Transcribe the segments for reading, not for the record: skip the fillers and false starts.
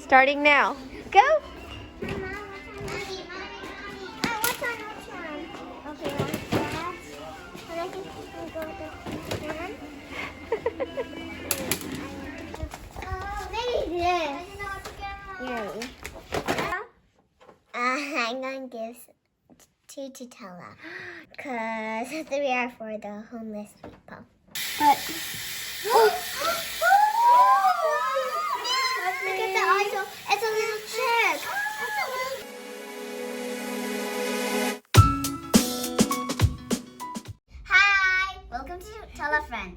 Starting now. Go! Which one? Okay, that's that. And I think we'll go with this one. Oh, maybe this. Yay. I'm going to give two to Tella. Because 3 are for the homeless people. But... Look at the idol. It's a little chick. Hi. Welcome to Tell a Friend.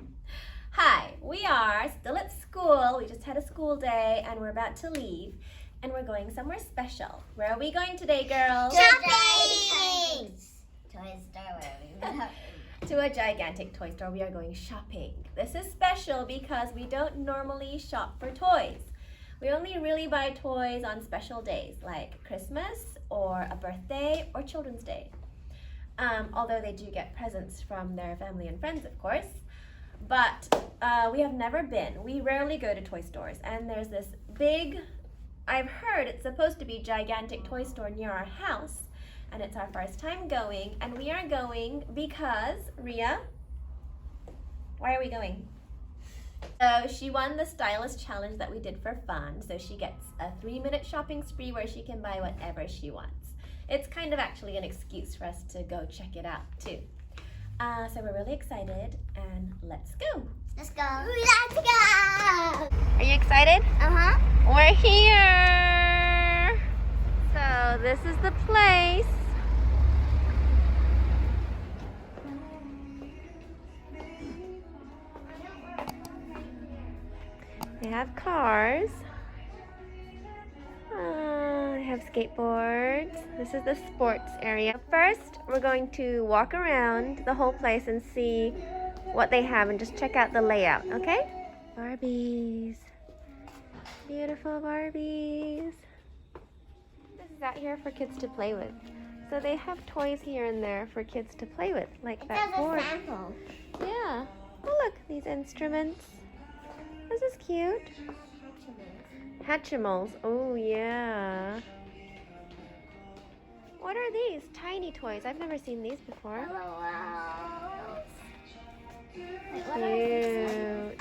Hi, we are still at school. We just had a school day and we're about to leave. And we're going somewhere special. Where are we going today, girls? Shopping! Toy Store. To a gigantic toy store. We are going shopping. This is special because we don't normally shop for toys. We only really buy toys on special days like Christmas or a birthday or Children's Day. Although they do get presents from their family and friends, of course. But we have never been. We rarely go to toy stores. And there's this big, I've heard it's supposed to be gigantic toy store near our house. And it's our first time going. And we are going because, Ria, why are we going? So she won the stylist challenge that we did for fun. So she gets a 3-minute shopping spree where she can buy whatever she wants. It's kind of actually an excuse for us to go check it out too. So we're really excited and let's go. Let's go. Let's go. Are you excited? Uh-huh. We're here. So this is the place. They have cars. They have skateboards. This is the sports area. First, we're going to walk around the whole place and see what they have and just check out the layout, okay? Barbies. Beautiful Barbies. This is out here for kids to play with. So they have toys here and there for kids to play with, like that board. Sample. Yeah. Oh look, these instruments. This is cute. Hatchimals. Oh yeah. What are these? Tiny toys. I've never seen these before. Cute. Cute. There's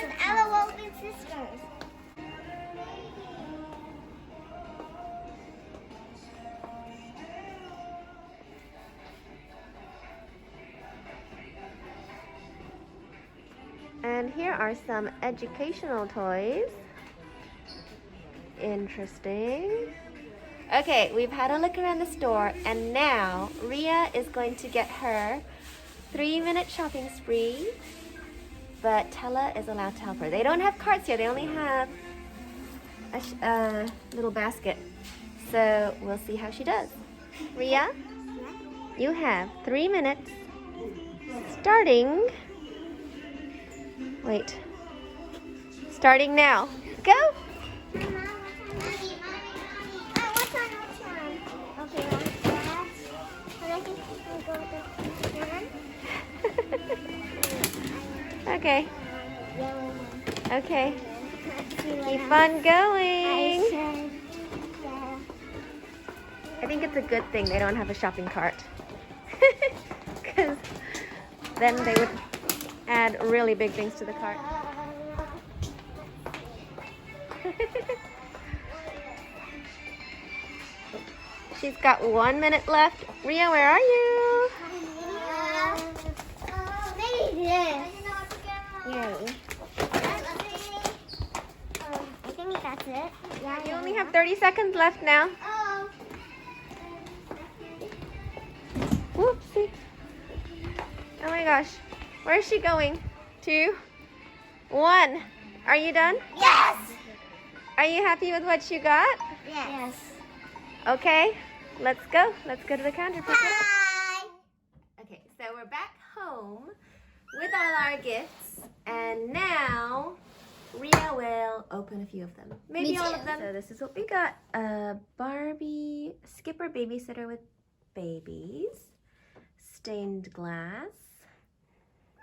an Ella Wolfman Sisters. And here are some educational toys. Interesting. Okay, we've had a look around the store and now Ria is going to get her 3-minute shopping spree, but Tella is allowed to help her. They don't have carts here, they only have a little basket. So we'll see how she does. Ria, you have 3 minutes starting. Wait. Starting now. Go! Which one? Okay, that's that. And I think we'll go with this one. Okay. Yellow one. Okay. Let's see what Keep else. on going. Yeah. I think it's a good thing they don't have a shopping cart. Because then they would add really big things to the cart. She's got 1 minute left. Ria, where are you? Maybe this. Yay. I think that's it. Yeah, You only have 30 seconds left now. Oh. Whoopsie. Oh my gosh. Where is she going? 2, 1. Are you done? Yes. Are you happy with what you got? Yes. Okay, let's go. Let's go to the counter. Pick it up. Hi. Okay, so we're back home with all our gifts, and now Ria will open a few of them. Maybe Me all too. of them. So this is what we got. A Barbie Skipper babysitter with babies. Stained glass.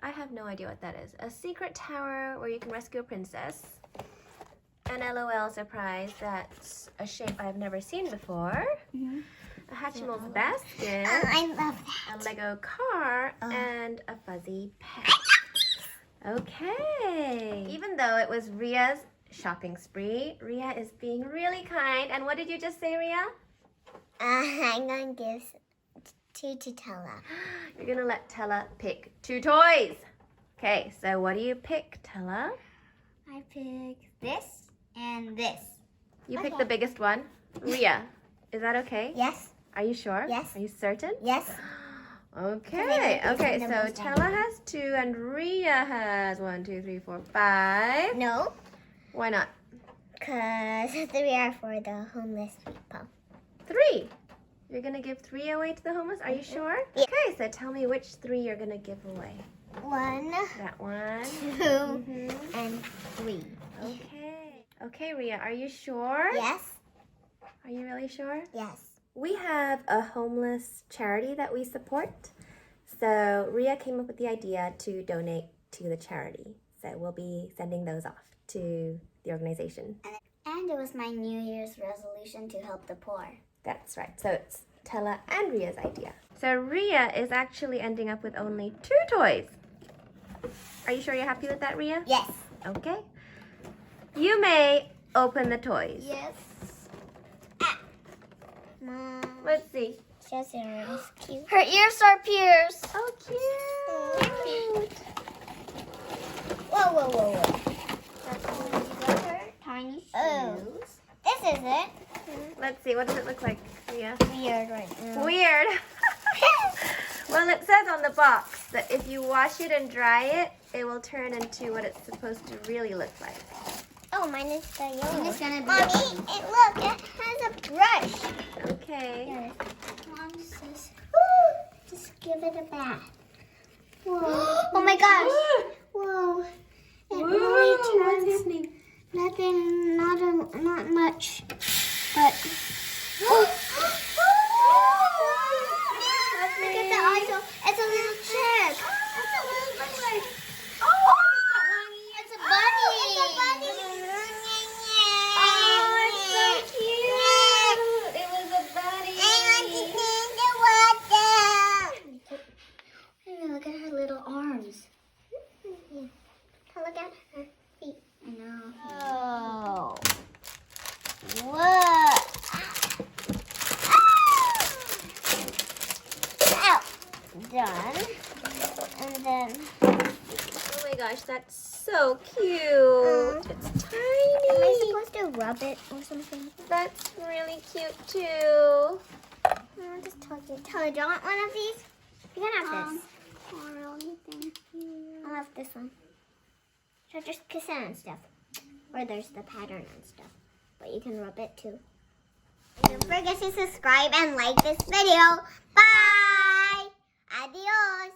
I have no idea what that is. A secret tower where you can rescue a princess. An LOL surprise that's a shape I've never seen before. A Hatchimals basket. I love that. A Lego car and a fuzzy pet. Okay. Even though it was Ria's shopping spree, Ria is being really kind. And what did you just say, Ria? I'm going to give 2 to Tella. You're going to let Tella pick 2 toys. Okay, so what do you pick, Tella? I pick this and this. You pick the biggest one. Ria, is that okay? Yes. Are you sure? Yes. Are you certain? Yes. Okay. Okay, the so most Tella has 2 and Ria has 1, 2, 3, 4, 5. No, Why not? because 3 are for the homeless people. 3. You're going to give 3 away to the homeless? Are you sure? Yeah. Okay, so tell me which 3 you're going to give away. 1, That one. 2, and 3. Okay. Okay, Ria, are you sure? Yes. Are you really sure? Yes. We have a homeless charity that we support. So Ria came up with the idea to donate to the charity. So we'll be sending those off to the organization. And it was my New Year's resolution to help the poor. That's right. So it's Tella and Ria's idea. So Ria is actually ending up with only 2 toys. Are you sure you're happy with that, Ria? Yes. Okay. You may open the toys. Yes. Mom. Let's see. Just is cute. Her ears are pierced. Oh, cute. Whoa, whoa, whoa, whoa. That's her tiny shoes. Oh. This is it. Let's see. What does it look like, Ria? Weird right now. Weird. Well, it says on the box that if you wash it and dry it, it will turn into what it's supposed to really look like. Oh, mine is the yellow. It's gonna be Mommy, look, it has a brush. Okay. Here. Mom says, just give it a bath. Whoa. Oh my gosh. Whoa. It really turns happening? nothing, not much. But look at the eyes. It's a little chick. That's what it looks like. Oh, it's a bunny. It's a bunny. Oh, it's so cute. It was a bunny. Hey, look at her little arms. Look at her feet. I know. Oh. Whoa. Ow. Done. And then. Oh my gosh, that's so cute. It's Am I tiny. supposed to rub it or something? That's really cute too. I'll just talk to you. Tyler, do you want one of these? You can have this. Oh, really? Thank you. I'll have this one. So just kiss it and stuff. Or there's the pattern and stuff. But you can rub it too. And don't forget to subscribe and like this video. Bye! Adios!